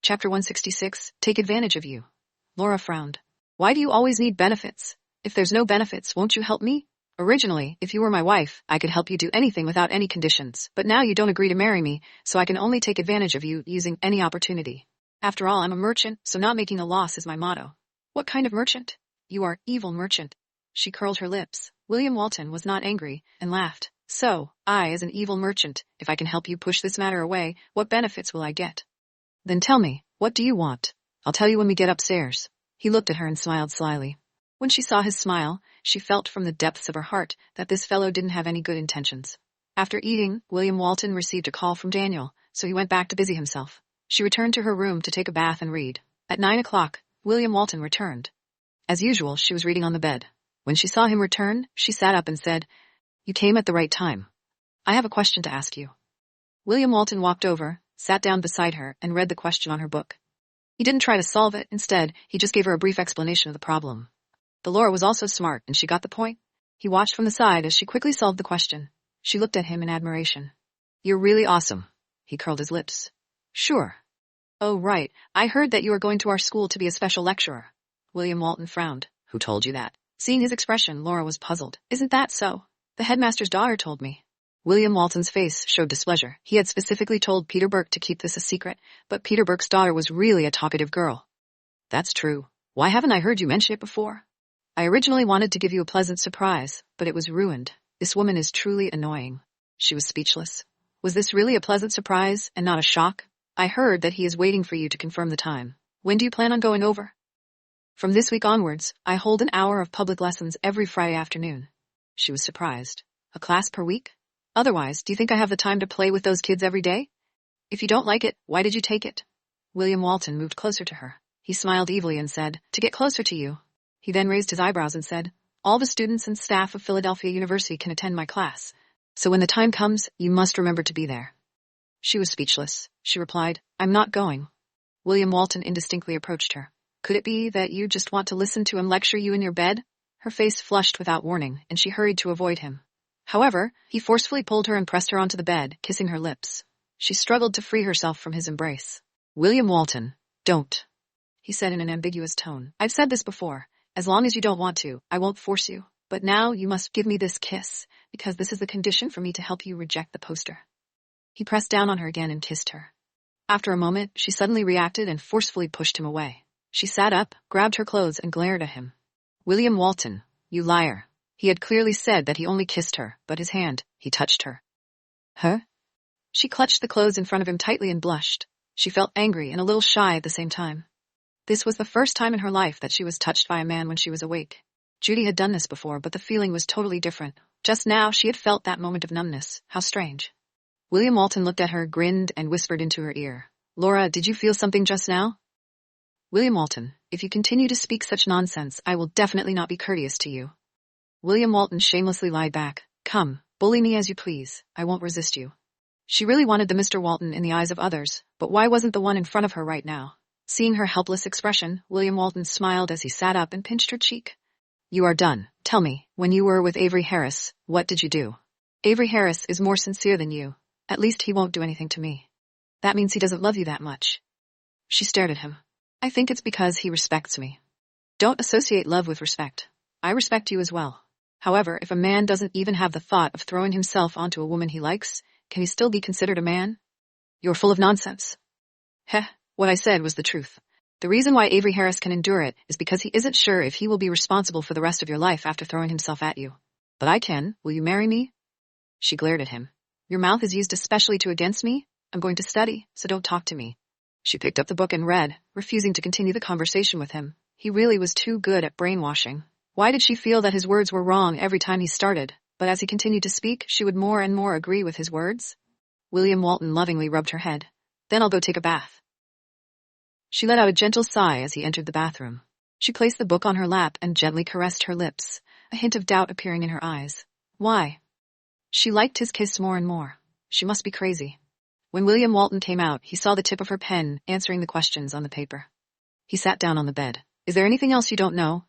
Chapter 166, Take Advantage of You. Laura frowned. Why do you always need benefits? If there's no benefits, won't you help me? Originally, if you were my wife, I could help you do anything without any conditions, but now you don't agree to marry me, so I can only take advantage of you using any opportunity. After all, I'm a merchant, so not making a loss is my motto. What kind of merchant? You are evil merchant. She curled her lips. William Walton was not angry, and laughed. So, I, as an evil merchant, if I can help you push this matter away, what benefits will I get? Then tell me, what do you want? I'll tell you when we get upstairs. He looked at her and smiled slyly. When she saw his smile, she felt from the depths of her heart that this fellow didn't have any good intentions. After eating, William Walton received a call from Daniel, so he went back to busy himself. She returned to her room to take a bath and read. At 9 o'clock, William Walton returned. As usual, she was reading on the bed. When she saw him return, she sat up and said, "You came at the right time. I have a question to ask you." William Walton walked over, sat down beside her, and read the question on her book. He didn't try to solve it. Instead, he just gave her a brief explanation of the problem. The Laura was also smart, and she got the point. He watched from the side as she quickly solved the question. She looked at him in admiration. "You're really awesome." He curled his lips. "Sure." "Oh, right. I heard that you are going to our school to be a special lecturer." William Walton frowned. "Who told you that?" Seeing his expression, Laura was puzzled. "Isn't that so? The headmaster's daughter told me." William Walton's face showed displeasure. He had specifically told Peter Burke to keep this a secret, but Peter Burke's daughter was really a talkative girl. "That's true. Why haven't I heard you mention it before?" "I originally wanted to give you a pleasant surprise, but it was ruined. This woman is truly annoying." She was speechless. Was this really a pleasant surprise and not a shock? "I heard that he is waiting for you to confirm the time. When do you plan on going over?" "From this week onwards, I hold an hour of public lessons every Friday afternoon." She was surprised. "A class per week? Otherwise, do you think I have the time to play with those kids every day? If you don't like it, why did you take it?" William Walton moved closer to her. He smiled evilly and said, "To get closer to you." He then raised his eyebrows and said, "All the students and staff of Philadelphia University can attend my class. So when the time comes, you must remember to be there." She was speechless. She replied, "I'm not going." William Walton indistinctly approached her. "Could it be that you just want to listen to him lecture you in your bed?" Her face flushed without warning, and she hurried to avoid him. However, he forcefully pulled her and pressed her onto the bed, kissing her lips. She struggled to free herself from his embrace. "William Walton, don't," he said in an ambiguous tone. "I've said this before. As long as you don't want to, I won't force you. But now you must give me this kiss, because this is the condition for me to help you reject the poster." He pressed down on her again and kissed her. After a moment, she suddenly reacted and forcefully pushed him away. She sat up, grabbed her clothes, and glared at him. "William Walton, you liar." He had clearly said that he only kissed her, but his hand, he touched her. "Huh?" She clutched the clothes in front of him tightly and blushed. She felt angry and a little shy at the same time. This was the first time in her life that she was touched by a man when she was awake. Judy had done this before, but the feeling was totally different. Just now, she had felt that moment of numbness. How strange. William Walton looked at her, grinned, and whispered into her ear. "Laura, did you feel something just now?" "William Walton, if you continue to speak such nonsense, I will definitely not be courteous to you." William Walton shamelessly lied back. "Come, bully me as you please. I won't resist you." She really wanted the Mr. Walton in the eyes of others, but why wasn't the one in front of her right now? Seeing her helpless expression, William Walton smiled as he sat up and pinched her cheek. "You are done. Tell me, when you were with Avery Harris, what did you do?" "Avery Harris is more sincere than you. At least he won't do anything to me." "That means he doesn't love you that much." She stared at him. "I think it's because he respects me." "Don't associate love with respect. I respect you as well. However, if a man doesn't even have the thought of throwing himself onto a woman he likes, can he still be considered a man?" "You're full of nonsense." "Heh, what I said was the truth. The reason why Avery Harris can endure it is because he isn't sure if he will be responsible for the rest of your life after throwing himself at you. But I can. Will you marry me?" She glared at him. "Your mouth is used especially to against me? I'm going to study, so don't talk to me." She picked up the book and read, refusing to continue the conversation with him. He really was too good at brainwashing. Why did she feel that his words were wrong every time he started, but as he continued to speak, she would more and more agree with his words? William Walton lovingly rubbed her head. "Then I'll go take a bath." She let out a gentle sigh as he entered the bathroom. She placed the book on her lap and gently caressed her lips, a hint of doubt appearing in her eyes. Why? She liked his kiss more and more. She must be crazy. When William Walton came out, he saw the tip of her pen answering the questions on the paper. He sat down on the bed. "Is there anything else you don't know?"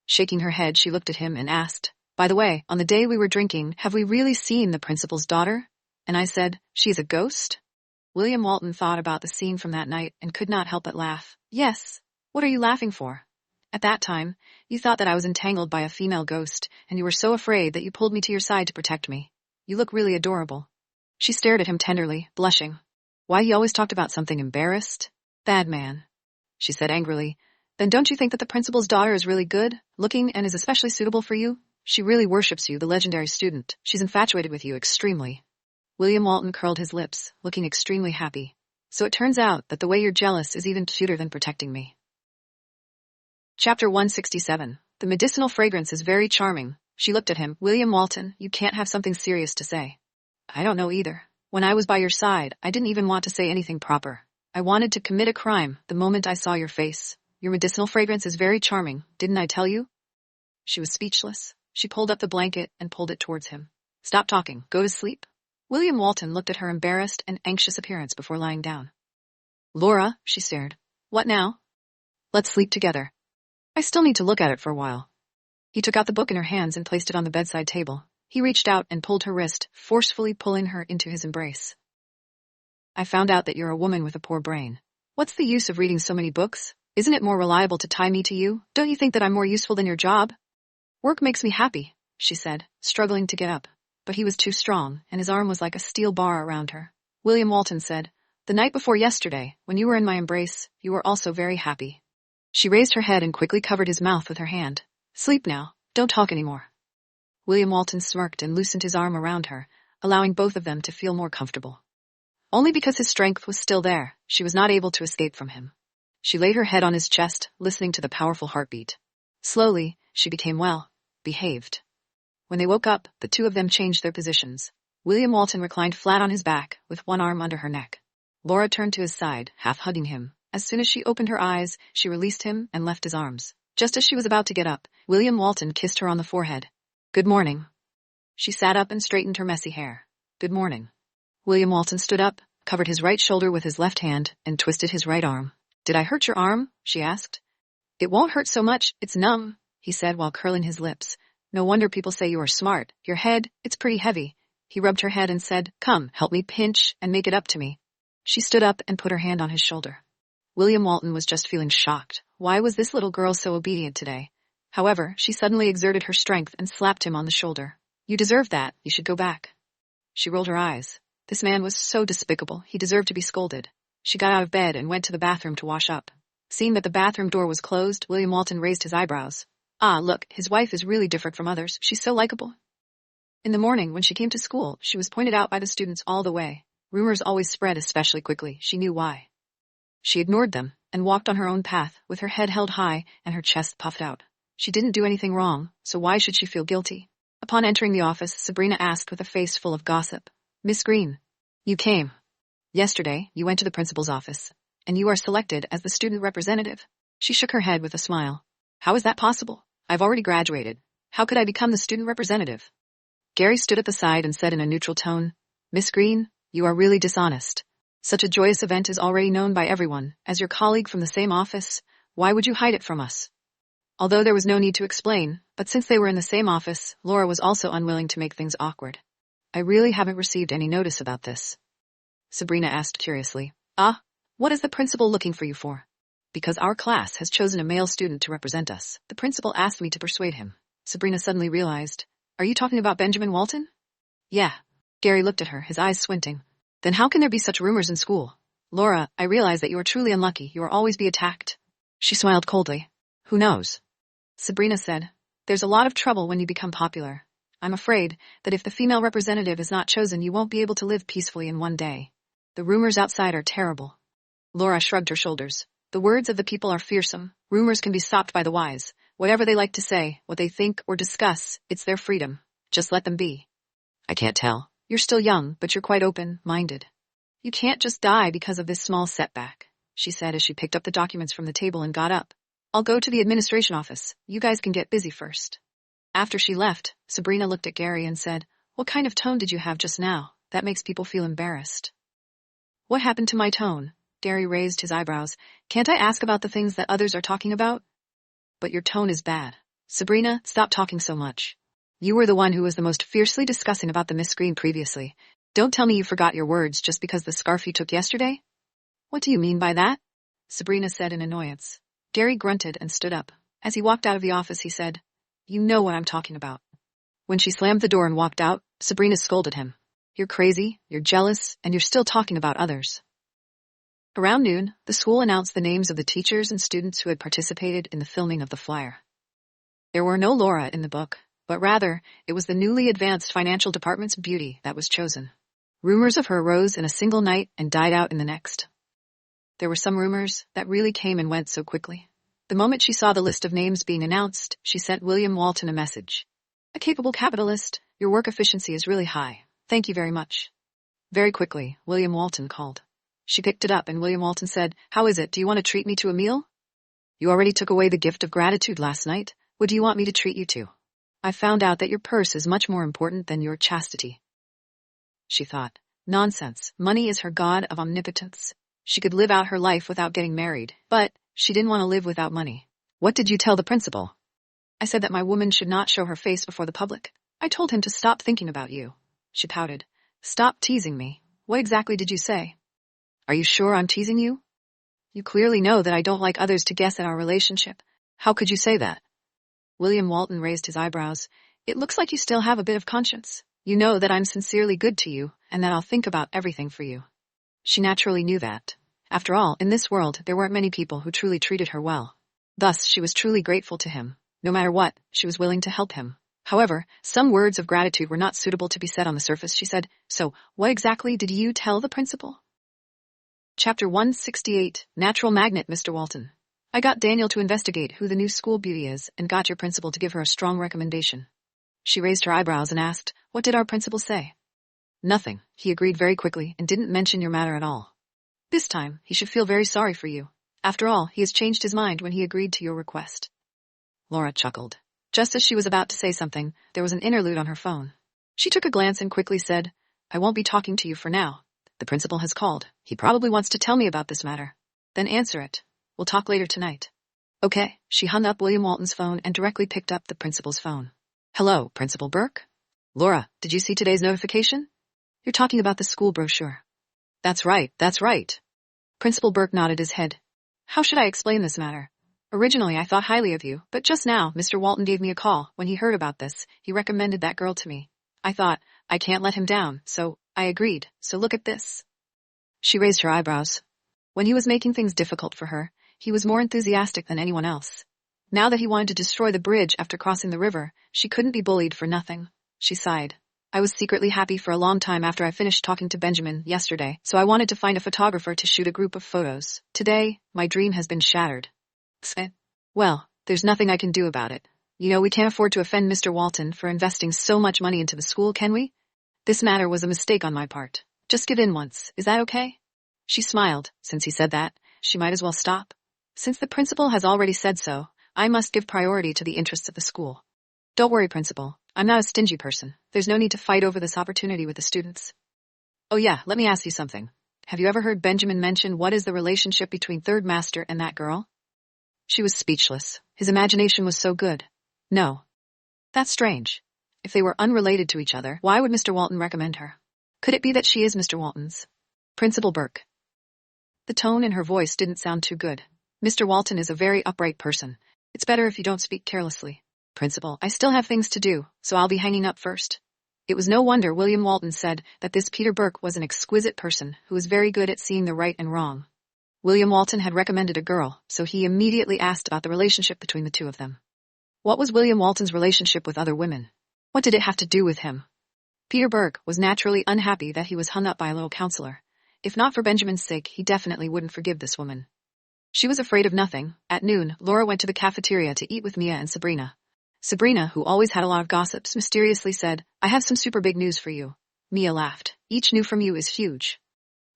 Shaking her head, she looked at him and asked, "By the way, on the day we were drinking, have we really seen the principal's daughter?" And I said, "She's a ghost?" William Walton thought about the scene from that night and could not help but laugh. Yes. What are you laughing for? At that time, you thought that I was entangled by a female ghost, and you were so afraid that you pulled me to your side to protect me. You look really adorable. She stared at him tenderly, blushing. Why he always talked about something embarrassed? Bad man. She said angrily. Then don't you think that the principal's daughter is really good, looking, and is especially suitable for you? She really worships you, the legendary student. She's infatuated with you extremely. William Walton curled his lips, looking extremely happy. So it turns out that the way you're jealous is even cuter than protecting me. Chapter 167. The medicinal fragrance is very charming. She looked at him. William Walton, you can't have something serious to say. I don't know either. When I was by your side, I didn't even want to say anything proper. I wanted to commit a crime the moment I saw your face. Your medicinal fragrance is very charming, didn't I tell you? She was speechless. She pulled up the blanket and pulled it towards him. Stop talking. Go to sleep. William Walton looked at her embarrassed and anxious appearance before lying down. Laura, she stared. What now? Let's sleep together. I still need to look at it for a while. He took out the book in her hands and placed it on the bedside table. He reached out and pulled her wrist, forcefully pulling her into his embrace. I found out that you're a woman with a poor brain. What's the use of reading so many books? Isn't it more reliable to tie me to you? Don't you think that I'm more useful than your job? Work makes me happy, she said, struggling to get up. But he was too strong, and his arm was like a steel bar around her. William Walton said, The night before yesterday, when you were in my embrace, you were also very happy. She raised her head and quickly covered his mouth with her hand. Sleep now. Don't talk anymore. William Walton smirked and loosened his arm around her, allowing both of them to feel more comfortable. Only because his strength was still there, she was not able to escape from him. She laid her head on his chest, listening to the powerful heartbeat. Slowly, she became behaved. When they woke up, the two of them changed their positions. William Walton reclined flat on his back, with one arm under her neck. Laura turned to his side, half hugging him. As soon as she opened her eyes, she released him and left his arms. Just as she was about to get up, William Walton kissed her on the forehead. Good morning. She sat up and straightened her messy hair. Good morning. William Walton stood up, covered his right shoulder with his left hand, and twisted his right arm. Did I hurt your arm? She asked. It won't hurt so much, it's numb, he said while curling his lips. No wonder people say you are smart. Your head, it's pretty heavy. He rubbed her head and said, Come, help me pinch and make it up to me. She stood up and put her hand on his shoulder. William Walton was just feeling shocked. Why was this little girl so obedient today? However, she suddenly exerted her strength and slapped him on the shoulder. You deserve that. You should go back. She rolled her eyes. This man was so despicable. He deserved to be scolded. She got out of bed and went to the bathroom to wash up. Seeing that the bathroom door was closed, William Walton raised his eyebrows. Ah, look, his wife is really different from others. She's so likable. In the morning, when she came to school, she was pointed out by the students all the way. Rumors always spread especially quickly. She knew why. She ignored them and walked on her own path, with her head held high and her chest puffed out. She didn't do anything wrong, so why should she feel guilty? Upon entering the office, Sabrina asked with a face full of gossip. Miss Green, you came. Yesterday, you went to the principal's office, and you are selected as the student representative. She shook her head with a smile. How is that possible? I've already graduated. How could I become the student representative? Gary stood at the side and said in a neutral tone, Miss Green, you are really dishonest. Such a joyous event is already known by everyone. As your colleague from the same office, why would you hide it from us? Although there was no need to explain, but since they were in the same office, Laura was also unwilling to make things awkward. I really haven't received any notice about this. Sabrina asked curiously. Ah, what is the principal looking for you for? Because our class has chosen a male student to represent us. The principal asked me to persuade him. Sabrina suddenly realized. Are you talking about Benjamin Walton? Yeah. Gary looked at her, his eyes squinting. Then how can there be such rumors in school? Laura, I realize that you are truly unlucky. You will always be attacked. She smiled coldly. Who knows? Sabrina said. There's a lot of trouble when you become popular. I'm afraid that if the female representative is not chosen, you won't be able to live peacefully in one day. The rumors outside are terrible. Laura shrugged her shoulders. The words of the people are fearsome. Rumors can be stopped by the wise. Whatever they like to say, what they think or discuss, it's their freedom. Just let them be. I can't tell. You're still young, but you're quite open-minded. You can't just die because of this small setback, she said as she picked up the documents from the table and got up. I'll go to the administration office. You guys can get busy first. After she left, Sabrina looked at Gary and said, What kind of tone did you have just now? That makes people feel embarrassed. What happened to my tone? Gary raised his eyebrows. Can't I ask about the things that others are talking about? But your tone is bad. Sabrina, stop talking so much. You were the one who was the most fiercely discussing about the Miss Green previously. Don't tell me you forgot your words just because the scarf you took yesterday? What do you mean by that? Sabrina said in annoyance. Gary grunted and stood up. As he walked out of the office, he said, You know what I'm talking about. When she slammed the door and walked out, Sabrina scolded him. You're crazy, you're jealous, and you're still talking about others. Around noon, the school announced the names of the teachers and students who had participated in the filming of the flyer. There were no Laura in the book, but rather, it was the newly advanced financial department's beauty that was chosen. Rumors of her rose in a single night and died out in the next. There were some rumors that really came and went so quickly. The moment she saw the list of names being announced, she sent William Walton a message. A capable capitalist, your work efficiency is really high. Thank you very much. Very quickly, William Walton called. She picked it up and William Walton said, How is it? Do you want to treat me to a meal? You already took away the gift of gratitude last night. What do you want me to treat you to? I found out that your purse is much more important than your chastity. She thought, nonsense. Money is her god of omnipotence. She could live out her life without getting married, but she didn't want to live without money. What did you tell the principal? I said that my woman should not show her face before the public. I told him to stop thinking about you. She pouted. Stop teasing me. What exactly did you say? Are you sure I'm teasing you? You clearly know that I don't like others to guess at our relationship. How could you say that? William Walton raised his eyebrows. It looks like you still have a bit of conscience. You know that I'm sincerely good to you, and that I'll think about everything for you. She naturally knew that. After all, in this world, there weren't many people who truly treated her well. Thus, she was truly grateful to him. No matter what, she was willing to help him. However, some words of gratitude were not suitable to be said on the surface. She said, So, what exactly did you tell the principal? Chapter 168, Natural Magnet, Mr. Walton. I got Daniel to investigate who the new school beauty is and got your principal to give her a strong recommendation. She raised her eyebrows and asked, What did our principal say? Nothing. He agreed very quickly and didn't mention your matter at all. This time, he should feel very sorry for you. After all, he has changed his mind when he agreed to your request. Laura chuckled. Just as she was about to say something, there was an interlude on her phone. She took a glance and quickly said, I won't be talking to you for now. The principal has called. He probably wants to tell me about this matter. Then answer it. We'll talk later tonight. Okay. She hung up William Walton's phone and directly picked up the principal's phone. Hello, Principal Burke? Laura, did you see today's notification? You're talking about the school brochure. That's right. Principal Burke nodded his head. How should I explain this matter? Originally, I thought highly of you, but just now, Mr. Walton gave me a call. When he heard about this, he recommended that girl to me. I thought, I can't let him down, so I agreed. So look at this. She raised her eyebrows. When he was making things difficult for her, he was more enthusiastic than anyone else. Now that he wanted to destroy the bridge after crossing the river, she couldn't be bullied for nothing. She sighed. I was secretly happy for a long time after I finished talking to Benjamin yesterday, so I wanted to find a photographer to shoot a group of photos. Today, my dream has been shattered. Well, there's nothing I can do about it. You know, we can't afford to offend Mr. Walton for investing so much money into the school, can we? This matter was a mistake on my part. Just give in once. Is that okay? She smiled. Since he said that, she might as well stop. Since the principal has already said so, I must give priority to the interests of the school. Don't worry, Principal. I'm not a stingy person. There's no need to fight over this opportunity with the students. Oh yeah, let me ask you something. Have you ever heard Benjamin mention what is the relationship between Third Master and that girl? She was speechless. His imagination was so good. No. That's strange. If they were unrelated to each other, why would Mr. Walton recommend her? Could it be that she is Mr. Walton's? Principal Burke. The tone in her voice didn't sound too good. Mr. Walton is a very upright person. It's better if you don't speak carelessly. Principal, I still have things to do, so I'll be hanging up first. It was no wonder William Walton said that this Peter Burke was an exquisite person who was very good at seeing the right and wrong. William Walton had recommended a girl, so he immediately asked about the relationship between the two of them. What was William Walton's relationship with other women? What did it have to do with him? Peter Burke was naturally unhappy that he was hung up by a little counselor. If not for Benjamin's sake, he definitely wouldn't forgive this woman. She was afraid of nothing. At noon, Laura went to the cafeteria to eat with Mia and Sabrina. Sabrina, who always had a lot of gossips, mysteriously said, I have some super big news for you. Mia laughed. Each new from you is huge.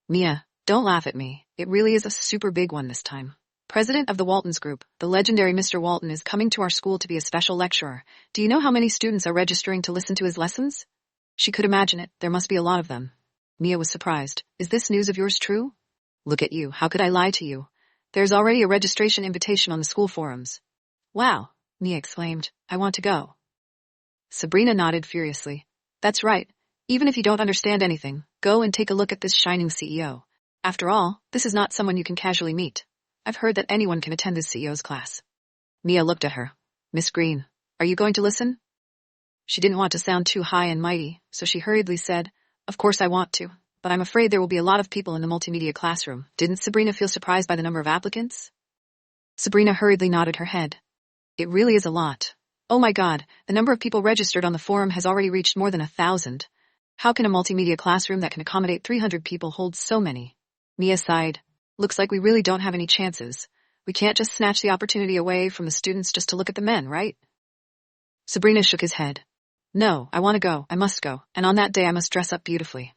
Mia, don't laugh at me. It really is a super big one this time. President of the Waltons Group, the legendary Mr. Walton is coming to our school to be a special lecturer. Do you know how many students are registering to listen to his lessons? She could imagine it. There must be a lot of them. Mia was surprised. Is this news of yours true? Look at you. How could I lie to you? There's already a registration invitation on the school forums. Wow, Mia exclaimed. I want to go. Sabrina nodded furiously. That's right. Even if you don't understand anything, go and take a look at this shining CEO. After all, this is not someone you can casually meet. I've heard that anyone can attend this CEO's class. Mia looked at her. Miss Green, are you going to listen? She didn't want to sound too high and mighty, so she hurriedly said, Of course I want to, but I'm afraid there will be a lot of people in the multimedia classroom. Didn't Sabrina feel surprised by the number of applicants? Sabrina hurriedly nodded her head. It really is a lot. Oh my God, the number of people registered on the forum has already reached more than 1,000. How can a multimedia classroom that can accommodate 300 people hold so many? Mia sighed. Looks like we really don't have any chances. We can't just snatch the opportunity away from the students just to look at the men, right? Sabrina shook his head. No, I want to go, I must go, and on that day I must dress up beautifully.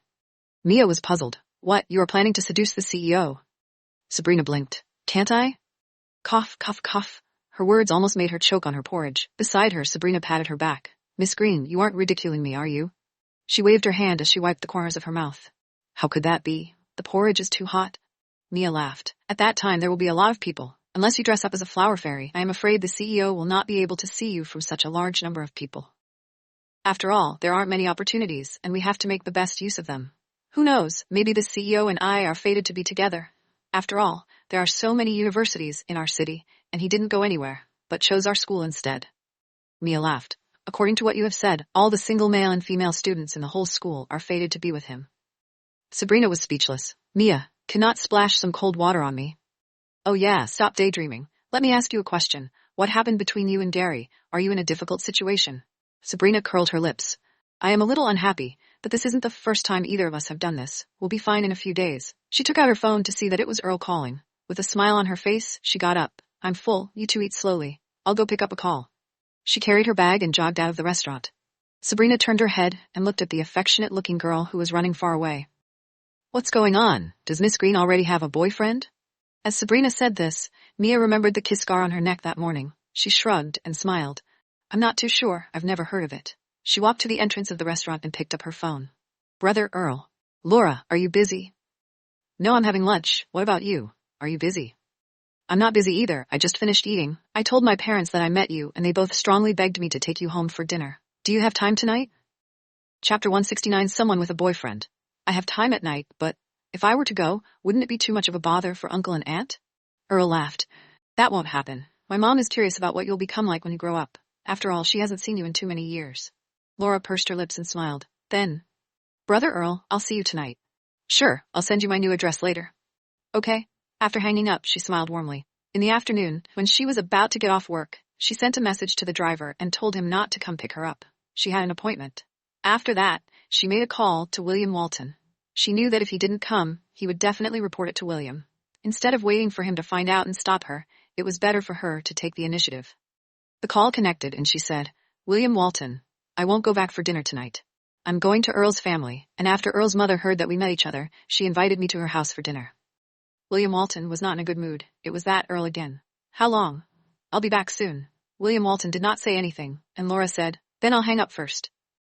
Mia was puzzled. What, you are planning to seduce the CEO? Sabrina blinked. Can't I? Cough, cough, cough. Her words almost made her choke on her porridge. Beside her, Sabrina patted her back. Miss Green, you aren't ridiculing me, are you? She waved her hand as she wiped the corners of her mouth. How could that be? The porridge is too hot. Mia laughed. At that time there will be a lot of people. Unless you dress up as a flower fairy, I am afraid the CEO will not be able to see you from such a large number of people. After all, there aren't many opportunities, and we have to make the best use of them. Who knows, maybe the CEO and I are fated to be together. After all, there are so many universities in our city, and he didn't go anywhere, but chose our school instead. Mia laughed. According to what you have said, all the single male and female students in the whole school are fated to be with him. Sabrina was speechless. Mia, cannot splash some cold water on me. Oh yeah, stop daydreaming. Let me ask you a question. What happened between you and Gary? Are you in a difficult situation? Sabrina curled her lips. I am a little unhappy, but this isn't the first time either of us have done this. We'll be fine in a few days. She took out her phone to see that it was Earl calling. With a smile on her face, she got up. I'm full, you two eat slowly. I'll go pick up a call. She carried her bag and jogged out of the restaurant. Sabrina turned her head and looked at the affectionate-looking girl who was running far away. What's going on? Does Miss Green already have a boyfriend? As Sabrina said this, Mia remembered the kiss scar on her neck that morning. She shrugged and smiled. I'm not too sure, I've never heard of it. She walked to the entrance of the restaurant and picked up her phone. Brother Earl. Laura, are you busy? No, I'm having lunch. What about you? Are you busy? I'm not busy either, I just finished eating. I told my parents that I met you, and they both strongly begged me to take you home for dinner. Do you have time tonight? Chapter 169. Someone with a boyfriend. I have time at night, but if I were to go, wouldn't it be too much of a bother for Uncle and Aunt? Earl laughed. That won't happen. My mom is curious about what you'll become like when you grow up. After all, she hasn't seen you in too many years. Laura pursed her lips and smiled. Then, Brother Earl, I'll see you tonight. Sure, I'll send you my new address later. Okay. After hanging up, she smiled warmly. In the afternoon, when she was about to get off work, she sent a message to the driver and told him not to come pick her up. She had an appointment. After that, she made a call to William Walton. She knew that if he didn't come, he would definitely report it to William. Instead of waiting for him to find out and stop her, it was better for her to take the initiative. The call connected and she said, William Walton, I won't go back for dinner tonight. I'm going to Earl's family, and after Earl's mother heard that we met each other, she invited me to her house for dinner. William Walton was not in a good mood. It was that Earl again. How long? I'll be back soon. William Walton did not say anything, and Laura said, Then I'll hang up first.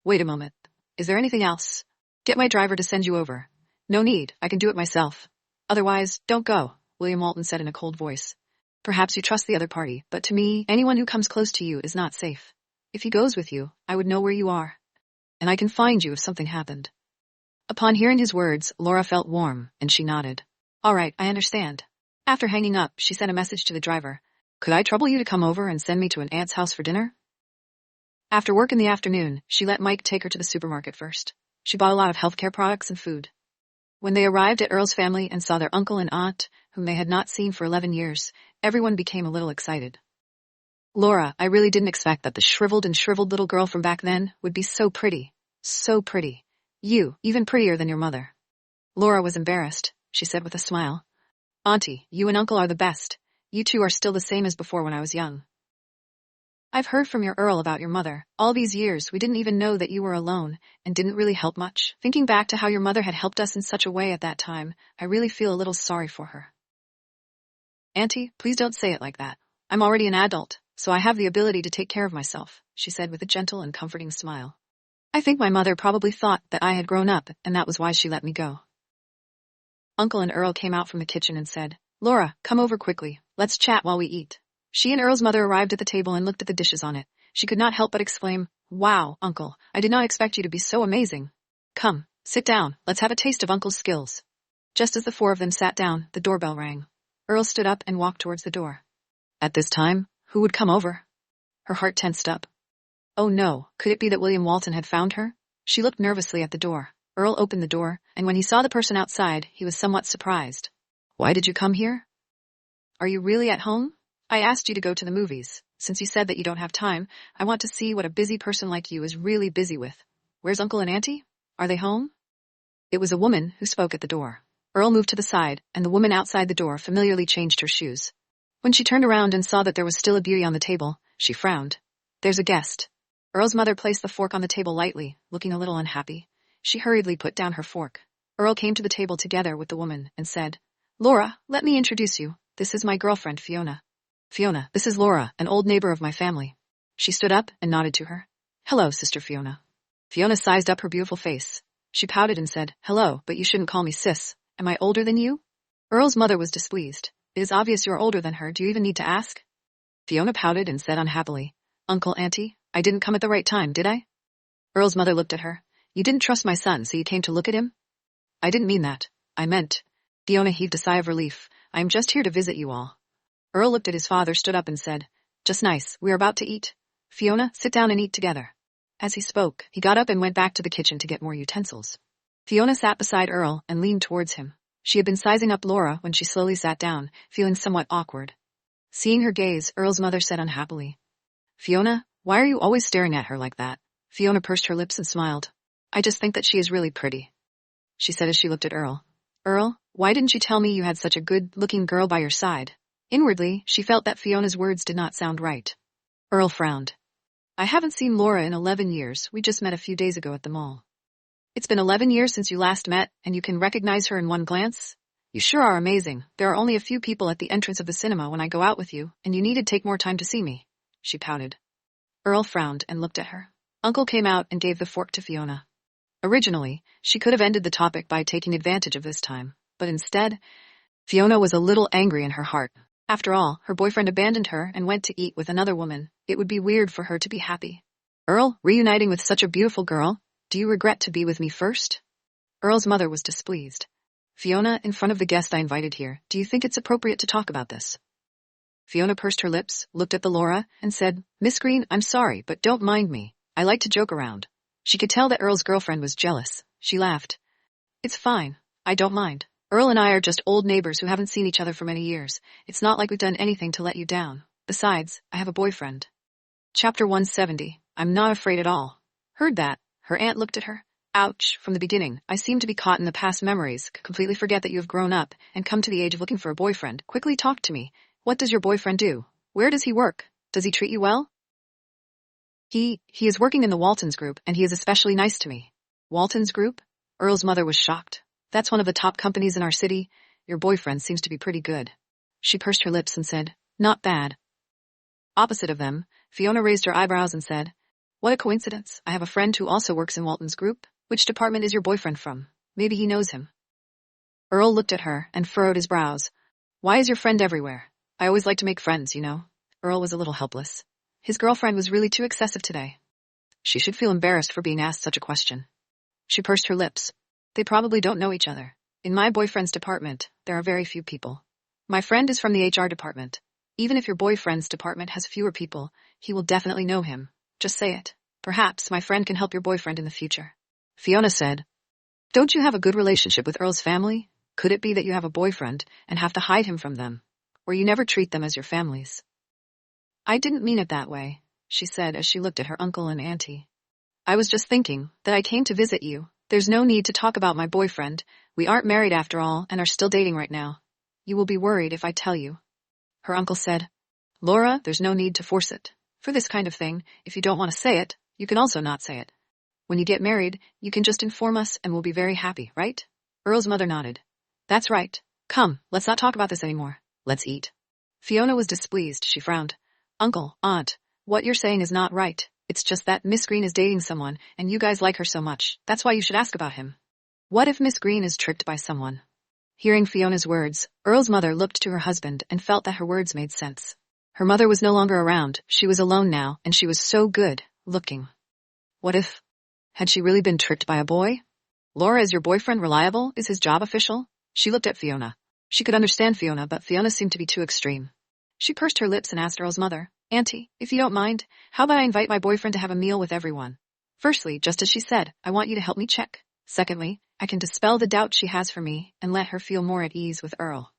Wait a moment. Is there anything else? Get my driver to send you over. No need, I can do it myself. Otherwise, don't go, William Walton said in a cold voice. Perhaps you trust the other party, but to me, anyone who comes close to you is not safe. If he goes with you, I would know where you are. And I can find you if something happened. Upon hearing his words, Laura felt warm, and she nodded. All right, I understand. After hanging up, she sent a message to the driver. Could I trouble you to come over and send me to an aunt's house for dinner? After work in the afternoon, she let Mike take her to the supermarket first. She bought a lot of healthcare products and food. When they arrived at Earl's family and saw their uncle and aunt, whom they had not seen for 11 years, everyone became a little excited. Laura, I really didn't expect that the shriveled little girl from back then would be so pretty. So pretty. You, even prettier than your mother. Laura was embarrassed. She said with a smile. Auntie, you and Uncle are the best. You two are still the same as before when I was young. I've heard from your Earl about your mother. All these years, we didn't even know that you were alone, and didn't really help much. Thinking back to how your mother had helped us in such a way at that time, I really feel a little sorry for her. Auntie, please don't say it like that. I'm already an adult, so I have the ability to take care of myself, she said with a gentle and comforting smile. I think my mother probably thought that I had grown up, and that was why she let me go. Uncle and Earl came out from the kitchen and said, Laura, come over quickly. Let's chat while we eat. She and Earl's mother arrived at the table and looked at the dishes on it. She could not help but exclaim, Wow, Uncle, I did not expect you to be so amazing. Come, sit down, let's have a taste of Uncle's skills. Just as the four of them sat down, the doorbell rang. Earl stood up and walked towards the door. At this time, who would come over? Her heart tensed up. Oh no, could it be that William Walton had found her? She looked nervously at the door. Earl opened the door, and when he saw the person outside, he was somewhat surprised. Why did you come here? Are you really at home? I asked you to go to the movies. Since you said that you don't have time, I want to see what a busy person like you is really busy with. Where's Uncle and Auntie? Are they home? It was a woman who spoke at the door. Earl moved to the side, and the woman outside the door familiarly changed her shoes. When she turned around and saw that there was still a beauty on the table, she frowned. There's a guest. Earl's mother placed the fork on the table lightly, looking a little unhappy. She hurriedly put down her fork. Earl came to the table together with the woman and said, Laura, let me introduce you. This is my girlfriend, Fiona. Fiona, this is Laura, an old neighbor of my family. She stood up and nodded to her. Hello, Sister Fiona. Fiona sized up her beautiful face. She pouted and said, Hello, but you shouldn't call me sis. Am I older than you? Earl's mother was displeased. It is obvious you're older than her. Do you even need to ask? Fiona pouted and said unhappily, Uncle, Auntie, I didn't come at the right time, did I? Earl's mother looked at her. You didn't trust my son, so you came to look at him? I didn't mean that. I meant. Fiona heaved a sigh of relief. I am just here to visit you all. Earl looked at his father, stood up and said, Just nice, we are about to eat. Fiona, sit down and eat together. As he spoke, he got up and went back to the kitchen to get more utensils. Fiona sat beside Earl and leaned towards him. She had been sizing up Laura when she slowly sat down, feeling somewhat awkward. Seeing her gaze, Earl's mother said unhappily, Fiona, why are you always staring at her like that? Fiona pursed her lips and smiled. I just think that she is really pretty, she said as she looked at Earl. Earl, why didn't you tell me you had such a good-looking girl by your side? Inwardly, she felt that Fiona's words did not sound right. Earl frowned. I haven't seen Laura in 11 years. We just met a few days ago at the mall. It's been 11 years since you last met, and you can recognize her in one glance? You sure are amazing. There are only a few people at the entrance of the cinema when I go out with you, and you need to take more time to see me. She pouted. Earl frowned and looked at her. Uncle came out and gave the fork to Fiona. Originally, she could have ended the topic by taking advantage of this time, but instead, Fiona was a little angry in her heart. After all, her boyfriend abandoned her and went to eat with another woman. It would be weird for her to be happy. Earl, reuniting with such a beautiful girl, do you regret to be with me first? Earl's mother was displeased. Fiona, in front of the guest I invited here, do you think it's appropriate to talk about this? Fiona pursed her lips, looked at the Laura, and said, Miss Green, I'm sorry, but don't mind me. I like to joke around. She could tell that Earl's girlfriend was jealous. She laughed. It's fine. I don't mind. Earl and I are just old neighbors who haven't seen each other for many years. It's not like we've done anything to let you down. Besides, I have a boyfriend. Chapter 170. I'm not afraid at all. Heard that? Her aunt looked at her. Ouch, from the beginning, I seem to be caught in the past memories, completely forget that you have grown up, and come to the age of looking for a boyfriend. Quickly talk to me. What does your boyfriend do? Where does he work? Does he treat you well? He is working in the Waltons group, and he is especially nice to me. Waltons group? Earl's mother was shocked. That's one of the top companies in our city. Your boyfriend seems to be pretty good. She pursed her lips and said, Not bad. Opposite of them, Fiona raised her eyebrows and said, What a coincidence. I have a friend who also works in Walton's group. Which department is your boyfriend from? Maybe he knows him. Earl looked at her and furrowed his brows. Why is your friend everywhere? I always like to make friends, you know. Earl was a little helpless. His girlfriend was really too excessive today. She should feel embarrassed for being asked such a question. She pursed her lips. They probably don't know each other. In my boyfriend's department, there are very few people. My friend is from the HR department. Even if your boyfriend's department has fewer people, he will definitely know him. Just say it. Perhaps my friend can help your boyfriend in the future. Fiona said, Don't you have a good relationship with Earl's family? Could it be that you have a boyfriend and have to hide him from them? Or you never treat them as your families? I didn't mean it that way, she said as she looked at her uncle and auntie. I was just thinking that I came to visit you. There's no need to talk about my boyfriend. We aren't married after all and are still dating right now. You will be worried if I tell you. Her uncle said, Laura, there's no need to force it. For this kind of thing, if you don't want to say it, you can also not say it. When you get married, you can just inform us and we'll be very happy, right? Earl's mother nodded. That's right. Come, let's not talk about this anymore. Let's eat. Fiona was displeased. She frowned. Uncle, Aunt, what you're saying is not right. It's just that Miss Green is dating someone, and you guys like her so much. That's why you should ask about him. What if Miss Green is tricked by someone? Hearing Fiona's words, Earl's mother looked to her husband and felt that her words made sense. Her mother was no longer around. She was alone now, and she was so good looking. What if? Had she really been tricked by a boy? Laura, is your boyfriend reliable? Is his job official? She looked at Fiona. She could understand Fiona, but Fiona seemed to be too extreme. She pursed her lips and asked Earl's mother, Auntie, if you don't mind, how about I invite my boyfriend to have a meal with everyone? Firstly, just as she said, I want you to help me check. Secondly, I can dispel the doubt she has for me and let her feel more at ease with Earl.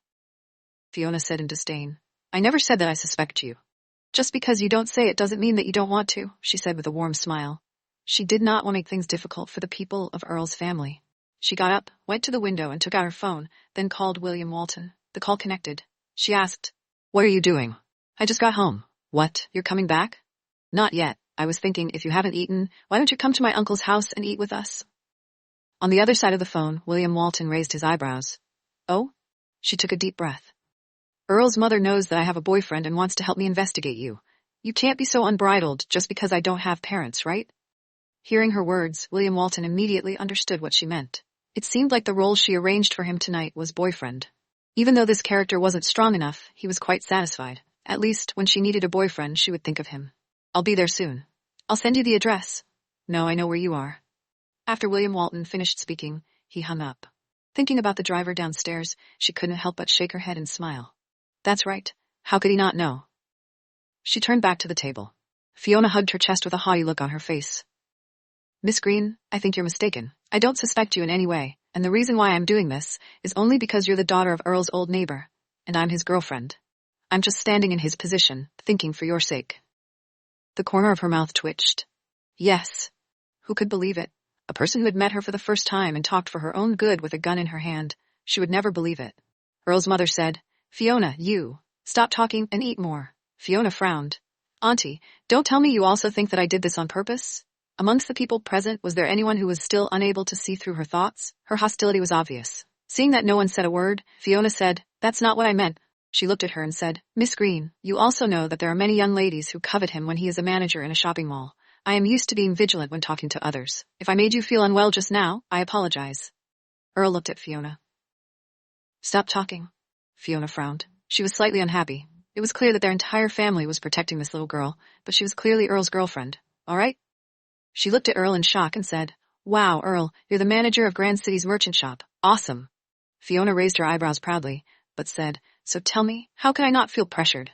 Fiona said in disdain, I never said that I suspect you. Just because you don't say it doesn't mean that you don't want to, she said with a warm smile. She did not want to make things difficult for the people of Earl's family. She got up, went to the window and took out her phone, then called William Walton. The call connected. She asked, What are you doing? I just got home. What, you're coming back? Not yet. I was thinking, if you haven't eaten, why don't you come to my uncle's house and eat with us? On the other side of the phone, William Walton raised his eyebrows. Oh? She took a deep breath. Earl's mother knows that I have a boyfriend and wants to help me investigate you. You can't be so unbridled just because I don't have parents, right? Hearing her words, William Walton immediately understood what she meant. It seemed like the role she arranged for him tonight was boyfriend. Even though this character wasn't strong enough, he was quite satisfied. At least, when she needed a boyfriend, she would think of him. I'll be there soon. I'll send you the address. No, I know where you are. After William Walton finished speaking, he hung up. Thinking about the driver downstairs, she couldn't help but shake her head and smile. That's right. How could he not know? She turned back to the table. Fiona hugged her chest with a haughty look on her face. Miss Green, I think you're mistaken. I don't suspect you in any way, and the reason why I'm doing this is only because you're the daughter of Earl's old neighbor, and I'm his girlfriend. I'm just standing in his position, thinking for your sake. The corner of her mouth twitched. Yes. Who could believe it? A person who had met her for the first time and talked for her own good with a gun in her hand. She would never believe it. Earl's mother said, Fiona, you. Stop talking and eat more. Fiona frowned. Auntie, don't tell me you also think that I did this on purpose? Amongst the people present, was there anyone who was still unable to see through her thoughts? Her hostility was obvious. Seeing that no one said a word, Fiona said, That's not what I meant. She looked at her and said, Miss Green, you also know that there are many young ladies who covet him when he is a manager in a shopping mall. I am used to being vigilant when talking to others. If I made you feel unwell just now, I apologize. Earl looked at Fiona. Stop talking. Fiona frowned. She was slightly unhappy. It was clear that their entire family was protecting this little girl, but she was clearly Earl's girlfriend. All right? She looked at Earl in shock and said, Wow, Earl, you're the manager of Grand City's merchant shop. Awesome. Fiona raised her eyebrows proudly, but said, So tell me, how can I not feel pressured?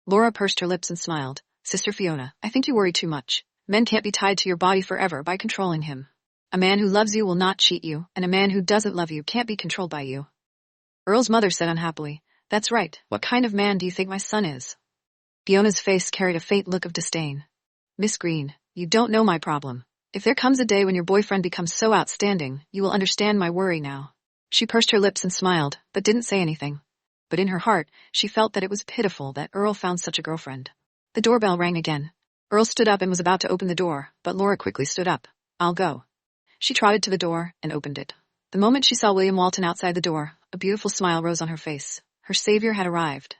Laura pursed her lips and smiled. Sister Fiona, I think you worry too much. Men can't be tied to your body forever by controlling him. A man who loves you will not cheat you, and a man who doesn't love you can't be controlled by you. Earl's mother said unhappily, That's right. What kind of man do you think my son is? Fiona's face carried a faint look of disdain. Miss Green, you don't know my problem. If there comes a day when your boyfriend becomes so outstanding, you will understand my worry now. She pursed her lips and smiled, but didn't say anything. But in her heart, she felt that it was pitiful that Earl found such a girlfriend. The doorbell rang again. Earl stood up and was about to open the door, but Laura quickly stood up. I'll go. She trotted to the door and opened it. The moment she saw William Walton outside the door, a beautiful smile rose on her face. Her savior had arrived.